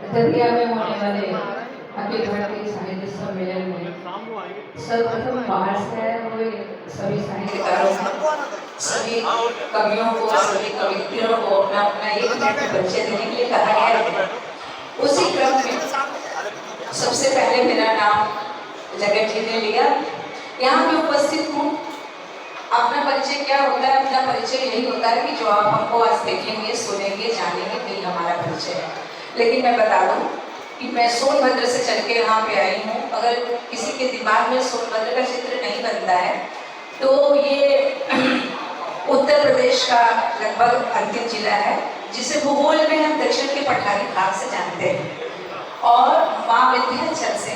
दतिया में होने वाले अखिल भारतीय साहित्य सम्मेलन में सर्वप्रथम बाहर से आए हुए सभी साहित्यकारों सभी कवियों को सभी कवित्रियों को अपना अपना एक मिनट परिचय देने के लिए कहा गया है। उसी क्रम में सबसे पहले मेरा नाम जगत जी ने लिया। यहाँ पे उपस्थित हूँ। अपना परिचय क्या होता है? अपना परिचय यही होता है कि जो आप हमको आज देखेंगे, सुनेंगे, जानेंगे, वही हमारा परिचय है। लेकिन मैं बता दूं कि मैं सोनभद्र से चल के यहाँ पे आई हूँ। अगर किसी के दिमाग में सोनभद्र का चित्र नहीं बनता है तो ये उत्तर प्रदेश का लगभग अंतिम जिला है, जिसे भूगोल में हम दक्षिण के पठारी भाग से जानते हैं। और माँ विंध्याचल से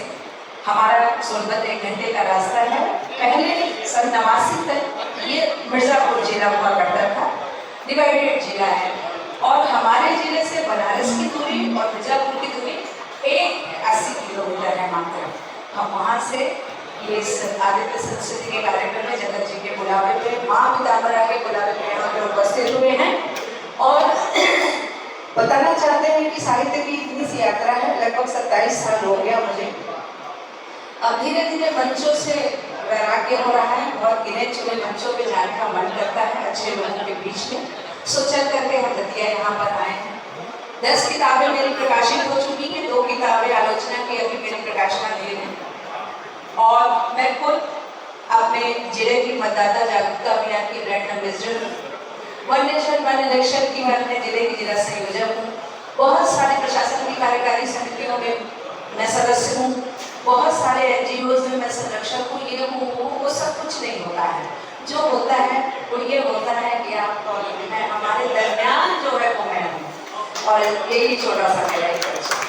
हमारा सोनभद्र 1 घंटे का रास्ता है। पहले सन 89 तक ये मिर्जापुर जिला हुआ करता था, डिवाइडेड जिला है। और हमारे जिले से बनारस की दूरी और मिर्जापुर की दूरी 80 किलोमीटर है मात्र। हम वहाँ से ये आदित्य संस्कृति के कार्यक्रम में जगत जी के बुलावे पे, माँ पिताम्बरा के बुलावे पे यहाँ पे उपस्थित हुए हैं। और बताना चाहते हैं कि साहित्य की इतनी सी यात्रा है, लगभग 27 साल हो गया मुझे। अब धीरे धीरे मंचों से वैराग्य हो रहा है, बहुत गिने चुने मंचों पे जाने का मन करता है अच्छे लोगों के बीच में। सो चल करके हम दतिया यहाँ पर आए हैं। 10 किताबें मेरी प्रकाशित हो चुकी हैं, 2 किताबें आलोचना की अभी मेरी प्रकाशना हुई है। और मैं खुद अपने जिले की मतदाता जागरूकता अभियान की brand ambassador, one nation one election की मैं अपने जिले की जिला संयोजक हूँ। बहुत सारे प्रशासन की कार्यकारी समितियों में मैं सदस्य हूँ, बहुत सारे NGOs में मैं संरक्षक हूँ। ये वो सब कुछ नहीं होता है। जो होता है वो ये होता है कि आप हमारे दरमियान जो है वो मैं हूँ। और यही छोटा सा मेरा एक परिचय।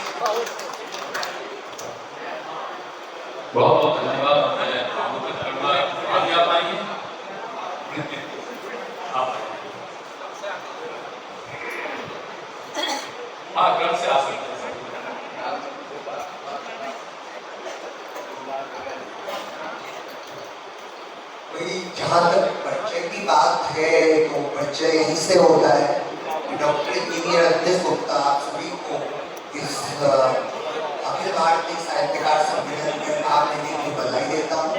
बहुत बहुत धन्यवाद। आगे आप आएंगे। हाँ, घर से आ सकते हैं। जहाँ तक परिचय की बात है तो परिचय यहीं से होता है। डॉक्टर इंजीनियर अखिलेश गुप्ता आप सभी को इस अखिल भारतीय साहित्यकार सम्मेलन में भाग लेने की बधाई देता हूँ।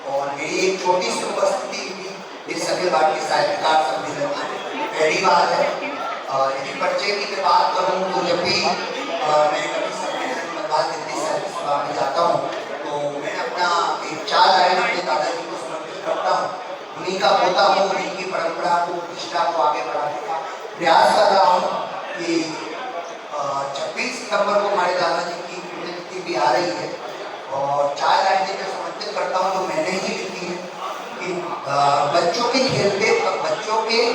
और मेरी एक छोटी सी उपस्थिति भी इस अखिल भारतीय साहित्यकार सम्मेलन में पहली बार है। यदि परिचय की मैं बात करूँ तो जब भी मैं कभी सम्मेलन में बात साहित्य सभा में जाता हूँ तो मैं अपना एक 4 लाइन अपने दादाजी को समर्पित करता हूँ। उन्हीं का होता हूँ, उन्हीं की परंपरा को, प्रतिष्ठा को आगे बढ़ाने का प्रयास कर रहा हूँ कि 26 सितंबर को हमारे दादाजी की पुण्यतिथि भी आ रही है। और 4 लाइनें मैं समर्पित करता हूँ जो मैंने ही लिखी है कि बच्चों के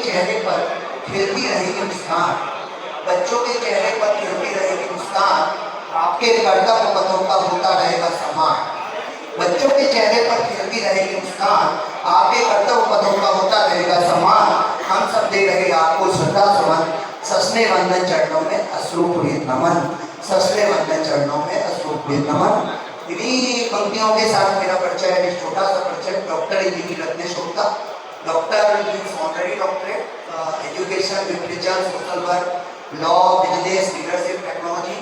चेहरे पर खिलती रहेगी मुस्कान, बच्चों के चेहरे पर खिलती रहेगी मुस्कान, आपके कर्तव्य पथों का होता रहेगा सम्मान। बच्चों के चेहरे पर खिलती रहेगी मुस्कान, आपके कर्तव्य पथों का होता रहेगा सम्मान। हम सब दे रहे आपको श्रद्धा सुमन, सस्ने वंदन चरणों में अश्रुपूरित नमन, सस्ने वंदन चरणों में अश्रुपूरित नमन। इन्हीं पंक्तियों के साथ मेरा परिचय है। छोटा सा परिचय। Doctor engineer Akhilesh Gupta, doctor honorary doctorate, education, literature, social work, law, business, leadership, technology,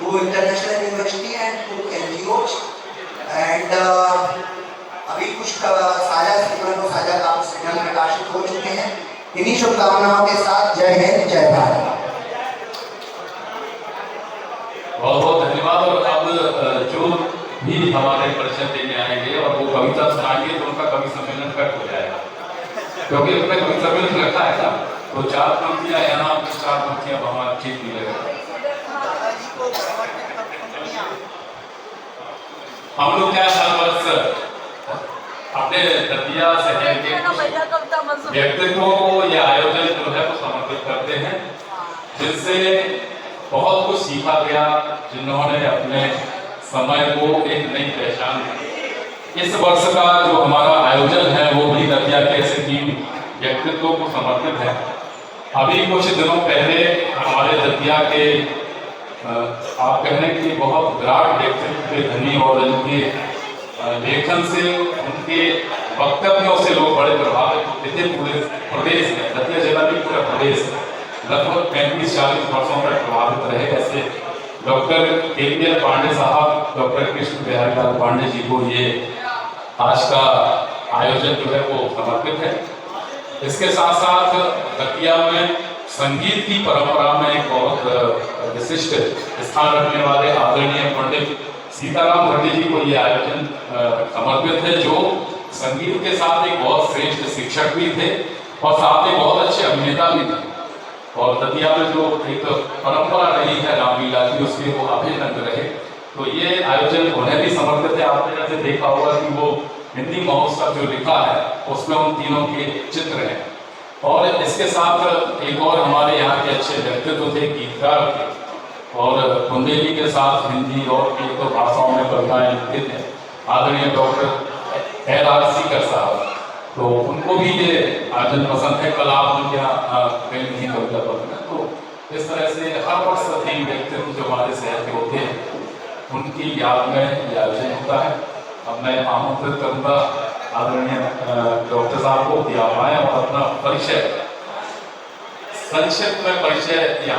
2 international university and 2 NGOs। And अभी कुछ साझा काव्य संग्रह प्रकाशित हो चुके हैं। इन्हीं शुभकामनाओं के साथ जय हिंद, जय भारत। बहुत बहुत धन्यवाद। और अब जो भी हमारे परिचय देने आएंगे और वो कविता सुनाएंगे तो उनका कवि सम्मेलन कट हो जाएगा, क्योंकि उसमें कवि सम्मेलन रखा है ना, तो 4 पंक्तियां यहाँ, 4 पंक्तियां वहाँ ठीक मिलेगा। हम लोग क्या हर वर्ष अपने दतिया शहर के व्यक्तित्वों को यह आयोजन जो है वो समर्पित करते हैं, जिससे बहुत कुछ सीखा गया, जिन्होंने अपने समय को एक नई पहचान दी। इस वर्ष का जो हमारा आयोजन है वो भी दतिया के ऐसे 3 व्यक्तित्वों को समर्पित है। अभी कुछ दिनों पहले हमारे दतिया के आप कहने की बहुत विराट व्यक्तित्व के धनी और इनके लेखन से, उनके वक्तव्यों से लोग बड़े प्रभावित होते थे। पूरे प्रदेश में, दतिया जिला भी पूरा प्रदेश लगभग 35-40 वर्षों तक प्रभावित रहे। ऐसे डॉक्टर के पांडे साहब, डॉक्टर कृष्ण बिहारी लाल पांडे जी को ये आज का आयोजन जो है वो समर्पित है। इसके साथ साथ दतिया में संगीत की परंपरा में एक बहुत विशिष्ट स्थान रखने वाले आदरणीय पंडित सीताराम भट्टी जी को ये आयोजन समर्पित है, जो संगीत के साथ एक बहुत श्रेष्ठ शिक्षक भी थे और साथ ही बहुत अच्छे अभिनेता भी थे। और दतिया में जो एक परंपरा रही है रामलीला की, उसके वो अभिनंद रहे। तो ये आयोजन उन्हें भी समर्पित है। आपने जैसे देखा होगा कि वो हिंदी महोत्सव जो लिखा है उसमें उन तीनों के चित्र हैं। और इसके साथ एक और हमारे यहाँ के अच्छे व्यक्तित्व थे, गीतकार थे, और बुंदेली के साथ हिंदी और एक दो भाषाओं में कविताएं लिखते थे, आदरणीय डॉक्टर एल.आर. सीकर साहब। तो उनको भी ये आयोजन पसंद है। कल आप उनके यहाँ गए नहीं कविता पढ़ने। तो इस तरह से हर वर्ष तीन व्यक्तित्व जो हमारे शहर के होते हैं उनकी याद में ये आयोजन होता है। अब मैं आमंत्रित करूँगा आदरणीय डॉक्टर साहब को कि आप आए और अपना परिचय, संक्षिप्त में परिचय यहाँ